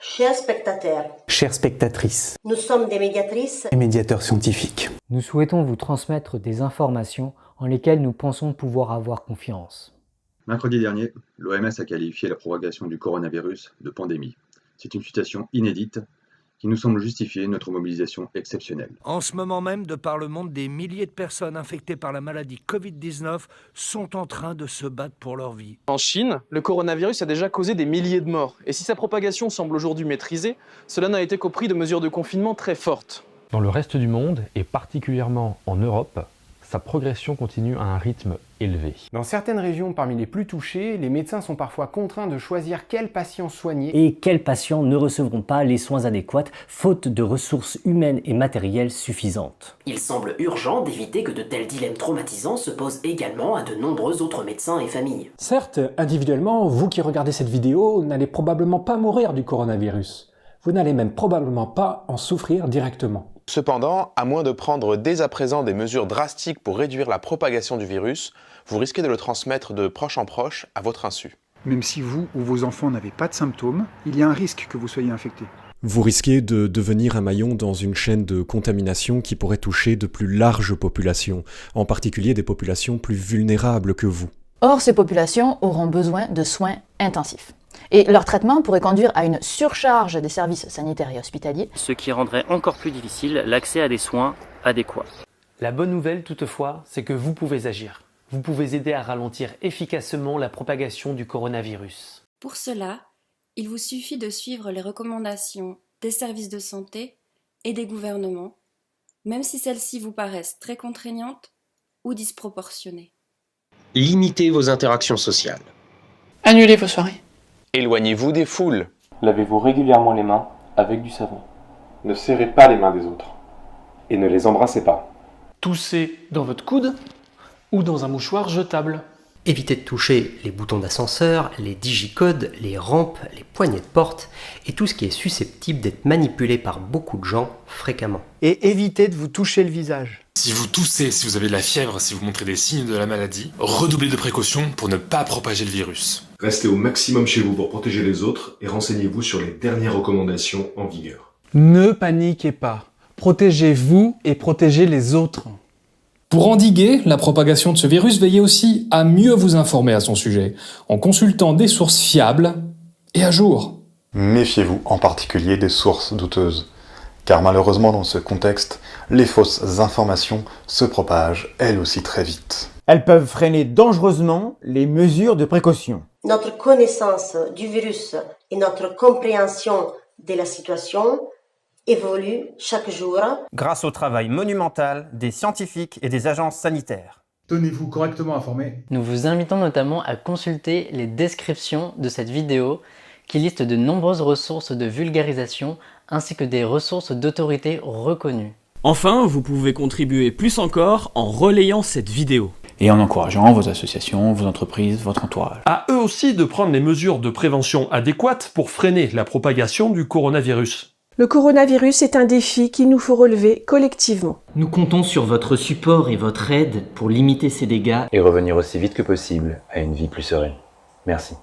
Chers spectateurs, Chères spectatrices nous sommes des médiatrices et médiateurs scientifiques, Nous souhaitons vous transmettre des informations en lesquelles nous pensons pouvoir avoir confiance. Mercredi dernier, l'OMS a qualifié la propagation du coronavirus de pandémie. C'est une situation inédite qui nous semble justifier notre mobilisation exceptionnelle. En ce moment même, de par le monde, des milliers de personnes infectées par la maladie Covid-19 sont en train de se battre pour leur vie. En Chine, le coronavirus a déjà causé des milliers de morts. Et si sa propagation semble aujourd'hui maîtrisée, cela n'a été qu'au prix de mesures de confinement très fortes. Dans le reste du monde, et particulièrement en Europe, sa progression continue à un rythme élevé. Dans certaines régions parmi les plus touchées, les médecins sont parfois contraints de choisir quels patients soigner Et quels patients ne recevront pas les soins adéquats, faute de ressources humaines et matérielles suffisantes. Il semble urgent d'éviter que de tels dilemmes traumatisants se posent également à de nombreux autres médecins et familles. Certes, individuellement, vous qui regardez cette vidéo n'allez probablement pas mourir du coronavirus. Vous n'allez même probablement pas en souffrir directement. Cependant, à moins de prendre dès à présent des mesures drastiques pour réduire la propagation du virus, vous risquez de le transmettre de proche en proche à votre insu. Même si vous ou vos enfants n'avez pas de symptômes, il y a un risque que vous soyez infecté. Vous risquez de devenir un maillon dans une chaîne de contamination qui pourrait toucher de plus larges populations, en particulier des populations plus vulnérables que vous. Or, ces populations auront besoin de soins intensifs. Et leur traitement pourrait conduire à une surcharge des services sanitaires et hospitaliers, Ce qui rendrait encore plus difficile l'accès à des soins adéquats. La bonne nouvelle toutefois, c'est que vous pouvez agir. Vous pouvez aider à ralentir efficacement la propagation du coronavirus. Pour cela, il vous suffit de suivre les recommandations des services de santé et des gouvernements, même si celles-ci vous paraissent très contraignantes ou disproportionnées. Limitez vos interactions sociales. Annulez vos soirées. Éloignez-vous des foules. Lavez-vous régulièrement les mains avec du savon. Ne serrez pas les mains des autres. Et ne les embrassez pas. Toussez dans votre coude ou dans un mouchoir jetable. Évitez de toucher les boutons d'ascenseur, les digicodes, les rampes, les poignées de porte et tout ce qui est susceptible d'être manipulé par beaucoup de gens fréquemment. Et évitez de vous toucher le visage. Si vous toussez, si vous avez de la fièvre, si vous montrez des signes de la maladie, redoublez de précautions pour ne pas propager le virus. Restez au maximum chez vous pour protéger les autres et renseignez-vous sur les dernières recommandations en vigueur. Ne paniquez pas. Protégez-vous et protégez les autres. Pour endiguer la propagation de ce virus, veillez aussi à mieux vous informer à son sujet, en consultant des sources fiables et à jour. Méfiez-vous en particulier des sources douteuses, car malheureusement dans ce contexte, les fausses informations se propagent elles aussi très vite. Elles peuvent freiner dangereusement les mesures de précaution. Notre connaissance du virus et notre compréhension de la situation évoluent chaque jour. Grâce au travail monumental des scientifiques et des agences sanitaires. Tenez-vous correctement informés. Nous vous invitons notamment à consulter les descriptions de cette vidéo qui listent de nombreuses ressources de vulgarisation ainsi que des ressources d'autorité reconnues. Enfin, vous pouvez contribuer plus encore en relayant cette vidéo. Et en encourageant vos associations, vos entreprises, votre entourage. À eux aussi de prendre les mesures de prévention adéquates pour freiner la propagation du coronavirus. Le coronavirus est un défi qu'il nous faut relever collectivement. Nous comptons sur votre support et votre aide pour limiter ces dégâts Et revenir aussi vite que possible à une vie plus sereine. Merci.